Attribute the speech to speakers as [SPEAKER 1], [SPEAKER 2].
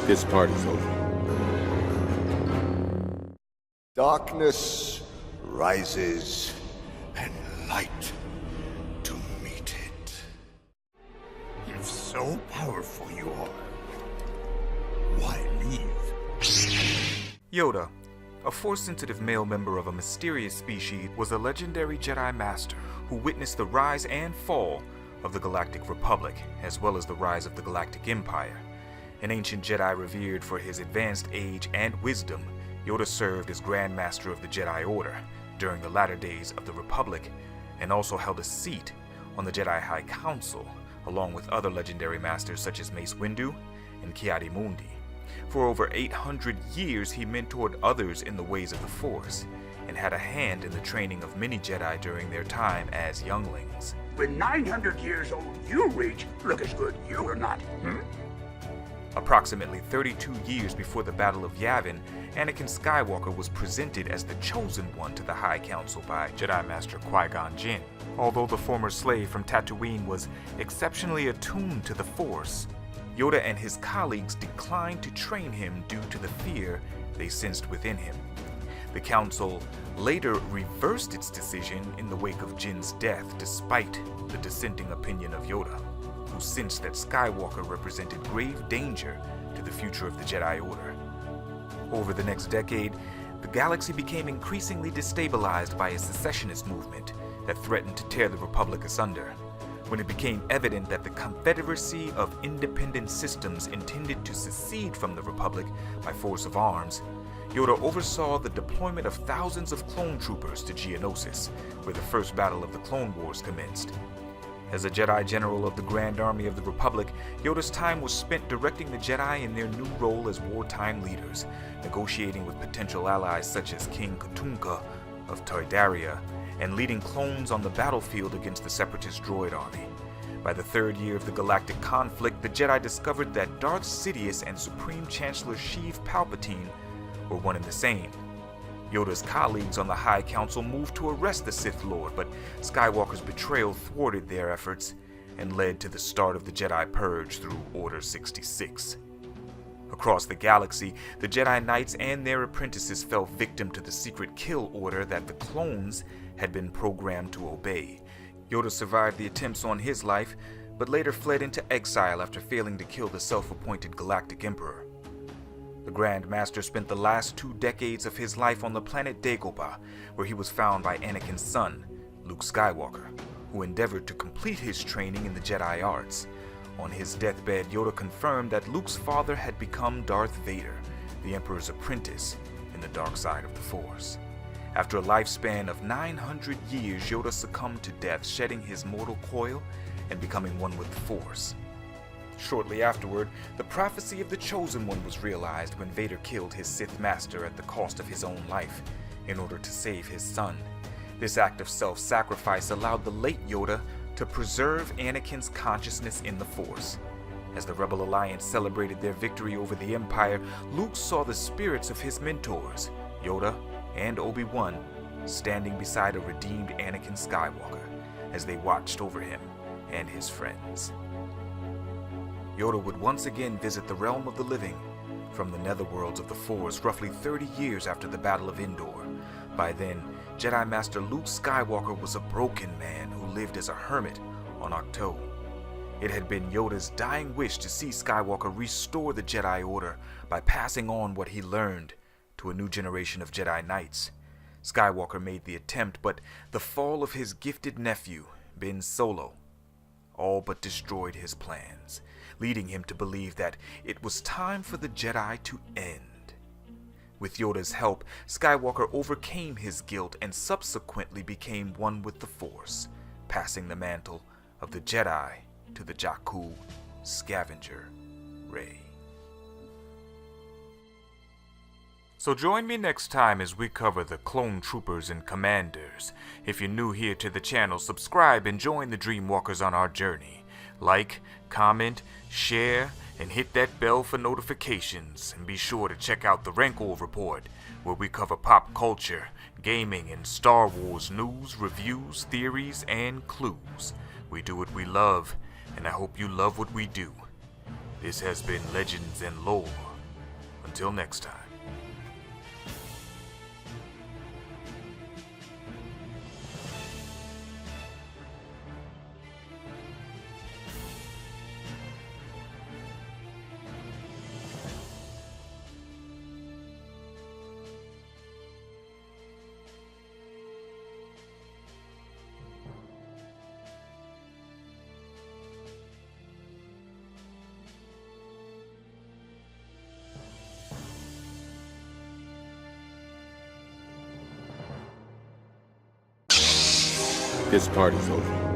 [SPEAKER 1] This party's over.
[SPEAKER 2] Darkness rises, and light to meet it.
[SPEAKER 3] If so powerful you are, why leave?
[SPEAKER 4] Yoda, a Force-sensitive male member of a mysterious species, was a legendary Jedi Master who witnessed the rise and fall of the Galactic Republic, as well as the rise of the Galactic Empire. An ancient Jedi revered for his advanced age and wisdom, Yoda served as Grand Master of the Jedi Order during the latter days of the Republic, and also held a seat on the Jedi High Council, along with other legendary masters such as Mace Windu and Ki-Adi-Mundi. For over 800 years, he mentored others in the ways of the Force, and had a hand in the training of many Jedi during their time as younglings.
[SPEAKER 3] When 900 years old you reach, look as good you are not,
[SPEAKER 4] Approximately 32 years before the Battle of Yavin, Anakin Skywalker was presented as the Chosen One to the High Council by Jedi Master Qui-Gon Jinn. Although the former slave from Tatooine was exceptionally attuned to the Force, Yoda and his colleagues declined to train him due to the fear they sensed within him. The Council later reversed its decision in the wake of Jinn's death, despite the dissenting opinion of Yoda, who sensed that Skywalker represented grave danger to the future of the Jedi Order. Over the next decade, the galaxy became increasingly destabilized by a secessionist movement that threatened to tear the Republic asunder. When it became evident that the Confederacy of Independent Systems intended to secede from the Republic by force of arms, Yoda oversaw the deployment of thousands of clone troopers to Geonosis, where the first battle of the Clone Wars commenced. As a Jedi General of the Grand Army of the Republic, Yoda's time was spent directing the Jedi in their new role as wartime leaders, negotiating with potential allies such as King Katunka of Toydaria, and leading clones on the battlefield against the Separatist droid army. By the third year of the galactic conflict, the Jedi discovered that Darth Sidious and Supreme Chancellor Sheev Palpatine were one and the same. Yoda's colleagues on the High Council moved to arrest the Sith Lord, but Skywalker's betrayal thwarted their efforts and led to the start of the Jedi Purge through Order 66. Across the galaxy, the Jedi Knights and their apprentices fell victim to the secret kill order that the clones had been programmed to obey. Yoda survived the attempts on his life, but later fled into exile after failing to kill the self-appointed Galactic Emperor. The Grand Master spent the last 2 decades of his life on the planet Dagobah, where he was found by Anakin's son, Luke Skywalker, who endeavored to complete his training in the Jedi arts. On his deathbed, Yoda confirmed that Luke's father had become Darth Vader, the Emperor's apprentice in the dark side of the Force. After a lifespan of 900 years, Yoda succumbed to death, shedding his mortal coil and becoming one with the Force. Shortly afterward, the prophecy of the Chosen One was realized when Vader killed his Sith Master at the cost of his own life in order to save his son. This act of self-sacrifice allowed the late Yoda to preserve Anakin's consciousness in the Force. As the Rebel Alliance celebrated their victory over the Empire, Luke saw the spirits of his mentors, Yoda and Obi-Wan, standing beside a redeemed Anakin Skywalker as they watched over him and his friends. Yoda would once again visit the realm of the living from the netherworlds of the Force roughly 30 years after the Battle of Endor. By then, Jedi Master Luke Skywalker was a broken man who lived as a hermit on Ahch-To. It had been Yoda's dying wish to see Skywalker restore the Jedi Order by passing on what he learned to a new generation of Jedi Knights. Skywalker made the attempt, but the fall of his gifted nephew, Ben Solo, all but destroyed his plans, leading him to believe that it was time for the Jedi to end. With Yoda's help, Skywalker overcame his guilt and subsequently became one with the Force, passing the mantle of the Jedi to the Jakku scavenger Rey. So join me next time as we cover the clone troopers and commanders. If you're new here to the channel, subscribe and join the Dreamwalkers on our journey. Like, comment, share, and hit that bell for notifications. And be sure to check out the Rancor Report, where we cover pop culture, gaming, and Star Wars news, reviews, theories, and clues. We do what we love, and I hope you love what we do. This has been Legends and Lore. Until next time.
[SPEAKER 1] This party's over.